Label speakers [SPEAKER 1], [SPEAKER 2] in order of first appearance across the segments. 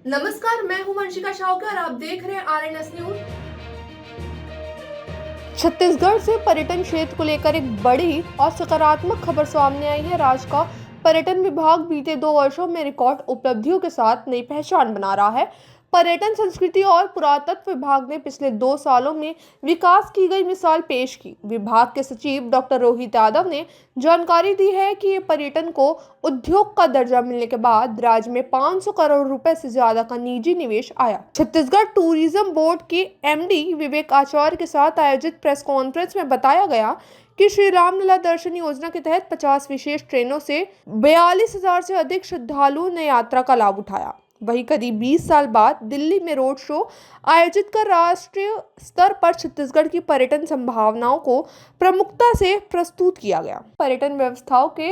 [SPEAKER 1] नमस्कार, मैं हूं वंशिका शाहू और आप देख रहे हैं आरएनएस न्यूज। छत्तीसगढ़ से पर्यटन क्षेत्र को लेकर एक बड़ी और सकारात्मक खबर सामने आई है। राज्य का पर्यटन विभाग बीते 2 वर्षों में रिकॉर्ड उपलब्धियों के साथ नई पहचान बना रहा है। पर्यटन, संस्कृति और पुरातत्व विभाग ने पिछले 2 सालों में विकास की गई मिसाल पेश की। विभाग के सचिव डॉक्टर रोहित यादव ने जानकारी दी है कि ये पर्यटन को उद्योग का दर्जा मिलने के बाद राज्य में 500 करोड़ रुपए से ज्यादा का निजी निवेश आया। छत्तीसगढ़ टूरिज्म बोर्ड के एमडी विवेक आचार्य के साथ आयोजित प्रेस कॉन्फ्रेंस में बताया गया कि श्री रामलला दर्शन योजना के तहत 50 विशेष ट्रेनों से 42,000 से अधिक श्रद्धालुओं ने यात्रा का लाभ उठाया। वहीं करीब 20 साल बाद दिल्ली में रोड शो आयोजित कर राष्ट्रीय स्तर पर छत्तीसगढ़ की पर्यटन संभावनाओं को प्रमुखता से प्रस्तुत किया गया। पर्यटन व्यवस्थाओं के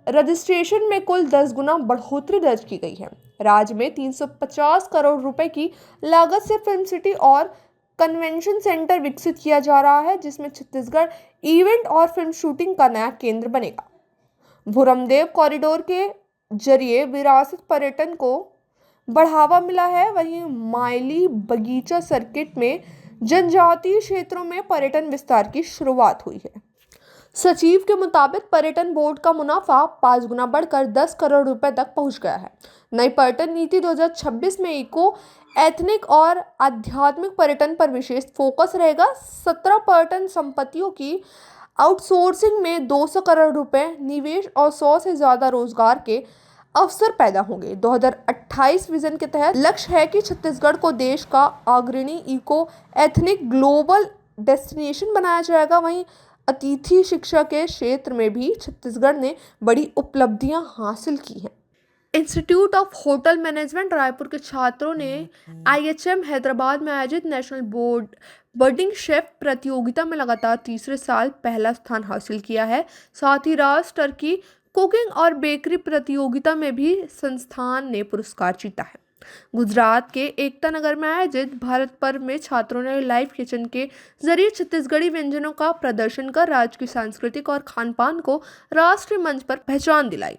[SPEAKER 1] रजिस्ट्रेशन में कुल 10 गुना बढ़ोतरी दर्ज की गई है। राज्य में 350 करोड़ रुपए की लागत से फिल्म सिटी और कन्वेंशन सेंटर विकसित किया जा रहा है, जिसमें छत्तीसगढ़ इवेंट और फिल्म शूटिंग का नया केंद्र बनेगा। भूरमदेव कॉरिडोर के जरिए विरासत पर्यटन को बढ़ावा मिला है। वहीं माइली बगीचा सर्किट में जनजातीय क्षेत्रों में पर्यटन विस्तार की शुरुआत हुई है। सचिव के मुताबिक पर्यटन बोर्ड का मुनाफा 5 गुना बढ़कर 10 करोड़ रुपए तक पहुंच गया है। नई पर्यटन नीति 2026 में इको, एथनिक और आध्यात्मिक पर्यटन पर विशेष फोकस रहेगा। 17 पर्यटन संपत्तियों की आउटसोर्सिंग में 200 करोड़ रुपए निवेश और 100 से ज्यादा रोजगार के अवसर पैदा होंगे। 2028 विजन के तहत लक्ष्य है कि छत्तीसगढ़ को देश का अग्रणी इको एथनिक ग्लोबल डेस्टिनेशन बनाया जाएगा। वहीं अतिथि शिक्षा के क्षेत्र में भी छत्तीसगढ़ ने बड़ी उपलब्धियां हासिल की हैं। Institute of hotel management Raipur के छात्रों ने IHM हैदराबाद में आयोजित नेशनल बर्डिंग शेफ प्रतियोगिता में लगातार तीसरे साल पहला स्थान हासिल किया है। साथ ही राष्ट्र टर्की कुकिंग और बेकरी प्रतियोगिता में भी संस्थान ने पुरस्कार जीता है। गुजरात के एकता नगर में आयोजित भारत पर्व में छात्रों ने लाइव किचन के जरिए छत्तीसगढ़ी व्यंजनों का प्रदर्शन कर राज्य की सांस्कृतिक और खान पान को राष्ट्रीय मंच पर पहचान दिलाई।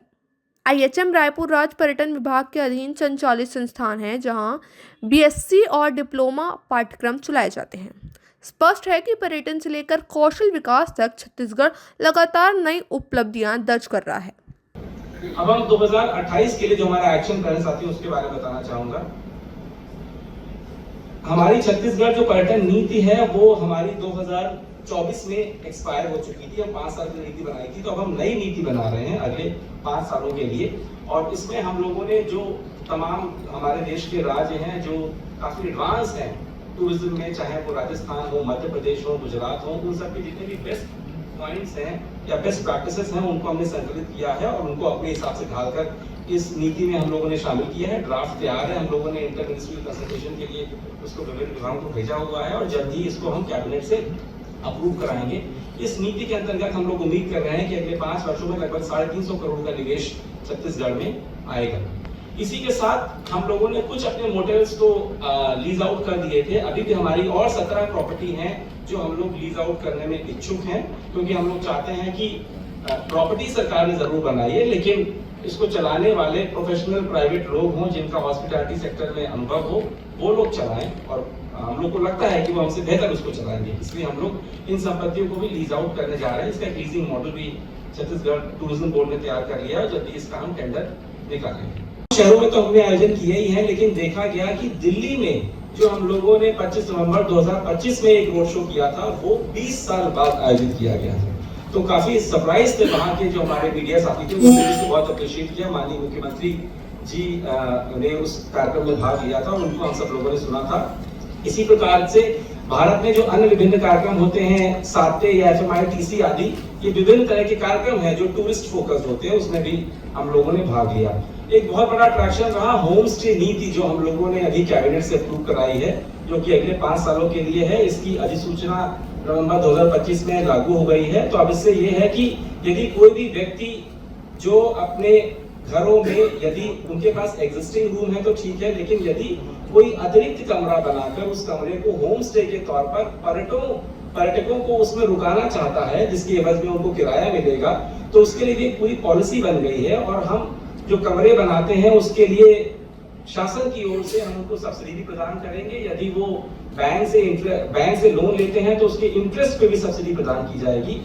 [SPEAKER 1] IHM रायपुर राज्य पर्यटन विभाग के अधीन संचालित संस्थान है, जहां BSc और डिप्लोमा पाठ्यक्रम चलाए जाते हैं। स्पष्ट है कि पर्यटन से लेकर कौशल विकास तक छत्तीसगढ़ लगातार नई उपलब्धियां दर्ज कर रहा है।
[SPEAKER 2] अब हम 2028 के लिए जो हमारा एक्शन प्लान साथी उसके बारे में बताना चाहूंगा। हमारी छत्तीसगढ़ जो पर्यटन नीति है वो हमारी 2024 में एक्सपायर हो चुकी थी। हम 5 साल की नीति बनाई थी, तो अब हम नई नीति बना रहे हैं अगले 5 सालों के लिए। और इसमें हम लोगों ने जो तमाम हमारे देश के राज्य हैं जो काफी एडवांस हैं टूरिज्म में, चाहे वो राजस्थान हो, मध्य प्रदेश हो, गुजरात हो, उन सब के जितने भी बेस्ट पॉइंट्स हैं या बेस्ट प्रैक्टिसेस हैं उनको हमने संकलित किया है और उनको अपने हिसाब से ढालकर इस नीति में हम लोगों ने शामिल किया है। ड्राफ्ट तैयार है, हम लोगों ने इंटर मिनिस्ट्रियल कंसल्टेशन के लिए उसको विभिन्न विभागों को भेजा हुआ है और जल्द ही इसको हम कैबिनेट से अप्रूव कराएंगे। इस नीति के अंतर्गत हम लोग उम्मीद कर रहे हैं कि अगले 5 वर्षों में लगभग 350 करोड़ का निवेश छत्तीसगढ़ में आएगा। इसी के साथ हम लोगों ने कुछ अपने मोटेल्स तो लीज आउट कर दिए थे। अभी भी हमारी और 17 प्रॉपर्टी हैं जो हम लोग लीज आउट करने में इच्छुक हैं, क्योंकि हम लोग चाहते हैं कि प्रॉपर्टी सरकार ने जरूर बनाई है, लेकिन इसको चलाने वाले प्रोफेशनल प्राइवेट लोग हों जिनका हॉस्पिटैलिटी सेक्टर में अनुभव हो, वो लोग चलाएं और हम लोग को लगता है कि वो हमसे बेहतर उसको चलाएंगे। इसलिए हम लोग इन संपत्तियों को भी लीज आउट करने जा रहे हैं। इसका एक लीजिंग मॉडल भी छत्तीसगढ़ टूरिज्म बोर्ड ने तैयार कर लिया है और जल्दी इसका हम टेंडर निकालेंगे। शहरों में तो हमने आयोजन किया ही है, लेकिन देखा गया कि दिल्ली में जो हम लोगों ने 25 नवंबर 2025 में एक रोड शो किया था वो 20 साल बाद आयोजित किया गया था। तो काफी सरप्राइज थे वहां के जो हमारे मीडिया साथी थे, उन्होंने इसको बहुत अप्रिशिएट किया। माननीय मुख्यमंत्री जी ने उस कार्यक्रम में भाग लिया था और उनको हम सब लोगों ने सुना था। इसी प्रकार से भारत में जो अन्य विभिन्न कार्यक्रम होते हैं, साप्ते या FMITC आदि, ये विभिन्न तरह के कार्यक्रम हैं जो टूरिस्ट फोकस्ड होते हैं, उसमें भी हम लोगों ने भाग लिया। एक बहुत बड़ा अट्रैक्शन रहा होम स्टे नीति जो हम लोगों ने अभी कैबिनेट से अप्रूव कराई है, जो कि अगले 5 सालों के लिए है। इसकी अधिसूचना नवंबर 2025 में लागू हो गई है। तो अब इससे ये है कि यदि कोई भी व्यक्ति जो अपने घरों में, यदि उनके पास एग्जिस्टिंग रूम है तो ठीक है, लेकिन यदि कोई अतिरिक्त कमरा बनाकर उस कमरे को होम स्टे के तौर पर पर्यटकों को उसमें रुकाना चाहता है, जिसकी एवज में उनको किराया मिलेगा, तो उसके लिए भी पूरी पॉलिसी बन गई है। और हम जो कमरे बनाते हैं उसके लिए शासन की ओर से हम उनको सब्सिडी भी प्रदान करेंगे। यदि वो बैंक से लोन लेते हैं तो उसके इंटरेस्ट पे भी सब्सिडी प्रदान की जाएगी।